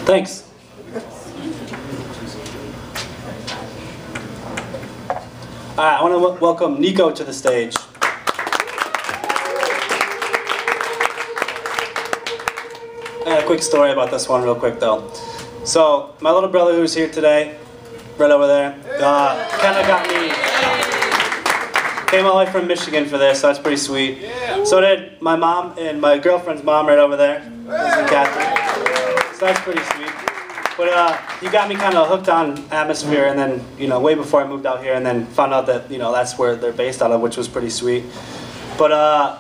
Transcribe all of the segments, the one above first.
Thanks. All right, I want to welcome Nico to the stage. I got a quick story about this one real quick though. So my little brother who's here today, right over there, kind of got me, came all the way from Michigan for this, so that's pretty sweet. So did my mom and my girlfriend's mom right over there, Kathy. So that's pretty sweet. But he got me kind of hooked on Atmosphere, and then, you know, way before I moved out here, and then found out that, you know, that's where they're based out of, which was pretty sweet. But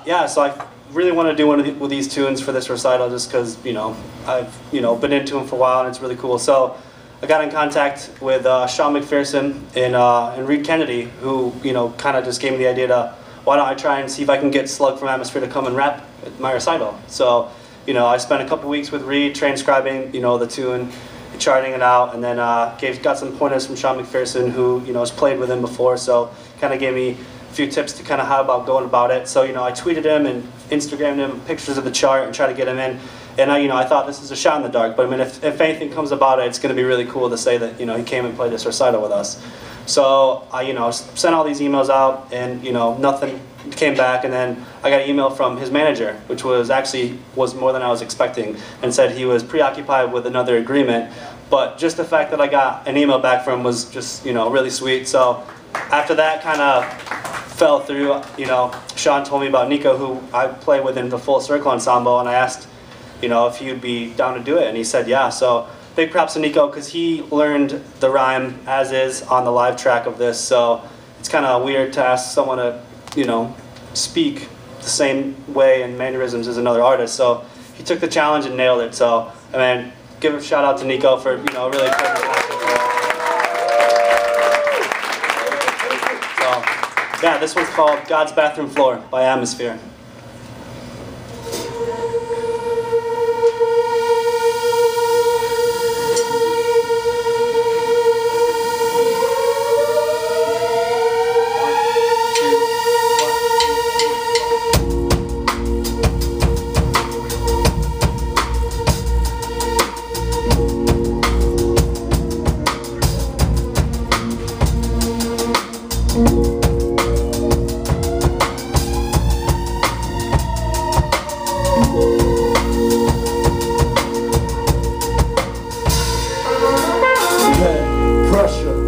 yeah, so I really want to do one of these tunes for this recital, just because, you know, I've, you know, been into them for a while, and it's really cool. So I got in contact with Sean McPherson and Reed Kennedy, who, you know, kind of just gave me the idea to, why don't I try and see if I can get Slug from Atmosphere to come and rap at my recital. So, you know, I spent a couple weeks with Reed transcribing, you know, the tune, charting it out, and then got some pointers from Sean McPherson, who, you know, has played with him before, so kind of gave me a few tips to kind of how about going about it. So, you know, I tweeted him and Instagrammed him pictures of the chart and tried to get him in. And you know, I thought this is a shot in the dark, but I mean, if anything comes about it, it's going to be really cool to say that, you know, he came and played this recital with us. So I, you know, sent all these emails out, and, you know, nothing came back. And then I got an email from his manager, which was more than I was expecting, and said he was preoccupied with another agreement. But just the fact that I got an email back from him was just, you know, really sweet. So after that kind of fell through, you know, Sean told me about Nico, who I play with in the Full Circle Ensemble, and I asked, you know, if he would be down to do it, and he said yeah. So big props to Nico, because he learned the rhyme as is on the live track of this, so it's kind of weird to ask someone to, you know, speak the same way and mannerisms as another artist. So he took the challenge and nailed it. So, I mean, give a shout out to Nico for, you know, really putting the passion for it. So, yeah, this one's called God's Bathroom Floor by Atmosphere.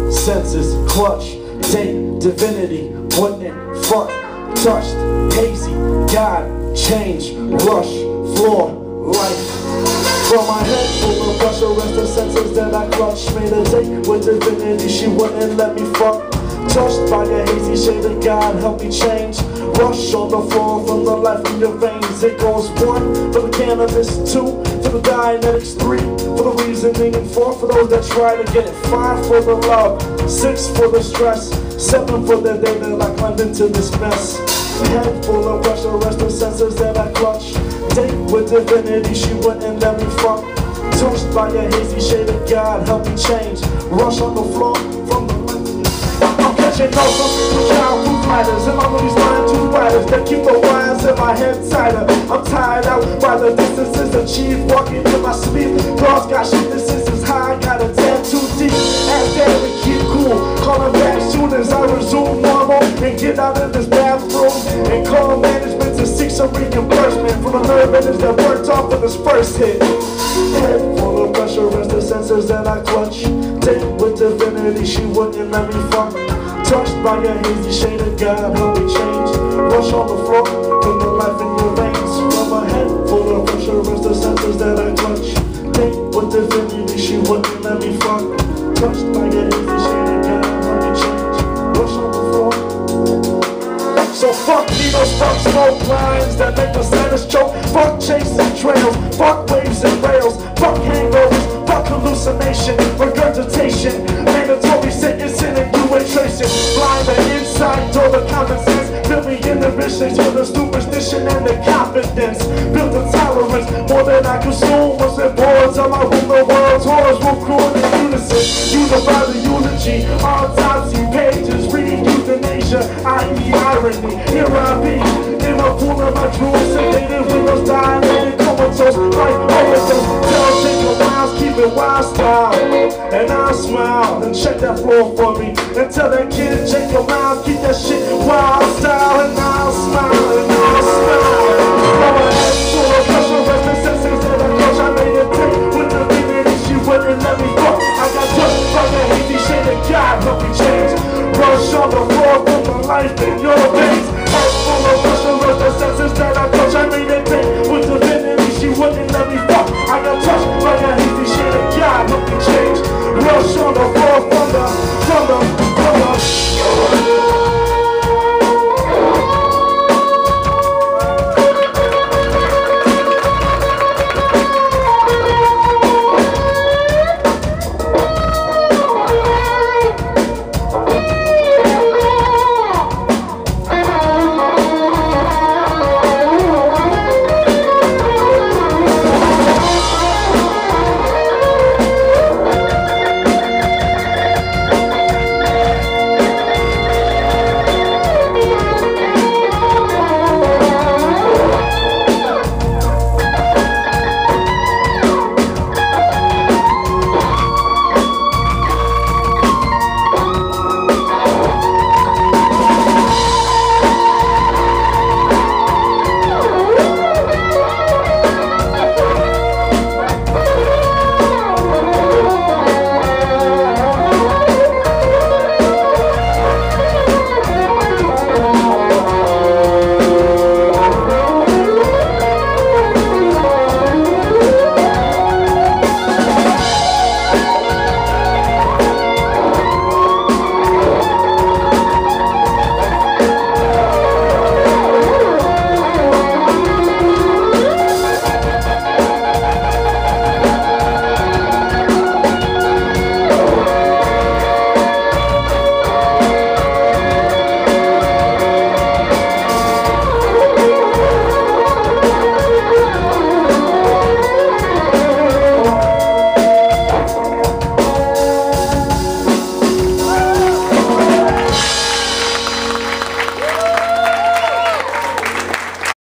Senses clutch, date, divinity, wouldn't fuck, touched, hazy, God, change, rush, floor, life. From my head full of pressure, rest the senses that I clutch. Made a date with divinity, she wouldn't let me fuck. Touched by a hazy shade of God, help me change. Rush on the floor from the life in your veins. It goes 1 for the cannabis, 2 for the Dianetics, 3 for the reasoning, and 4 for those that try to get it, 5 for the love, 6 for the stress, 7 for the day that I climbed into this mess. Head full of pressure, rest the senses that I clutch. Date with divinity, she wouldn't let me fuck. Touched by a hazy shade of God, help me change. Rush on the floor from the catching notes from childhood fighters, and all of these lying to writers that keep the wires in my head tighter. I'm tired out by the distances achieved, walking in my sleep. Girls got shit, this is high, got a tan too deep. Ask that to keep cool, calling back soon as I resume normal and get out of this bathroom and call management to seek some reimbursement from a nerve endings that worked off of this first hit. Head full of pressure, rest the senses that I clutch. Date with divinity, she wouldn't let me fuck. Touched by a hazy shade of God, help me change. Rush on the floor from the life in your veins. From my head full of pressure, rest the senses that I clutch. Date with divinity, she wouldn't let me fuck. Touched by a hazy shade of God, help me change. Rush on the floor. So fuck needles, fuck smoke lines that make the sinus choke. Fuck chasing trails, fuck waves and rails. Fuck hangovers, fuck hallucination, regurgitation. Mandatory sentencing and you ain't tracing. Blind the insight or the common sense. Build me inhibitions with the superstition and the confidence. Build the tolerance, more than I consume. Was it bored till I rule the world's horrors will cool in unison. Unify the eulogy, autopsy pages, reading euthanasia, i.e. irony. Here I be, in a pool of my dreams, sedated windows, dilated comatose, like overdose. Tell Jacob Miles, keep it your wild style. And I'll smile and check that floor for me. And tell that kid to check your mouth, keep that shit wild style. And I'll smile and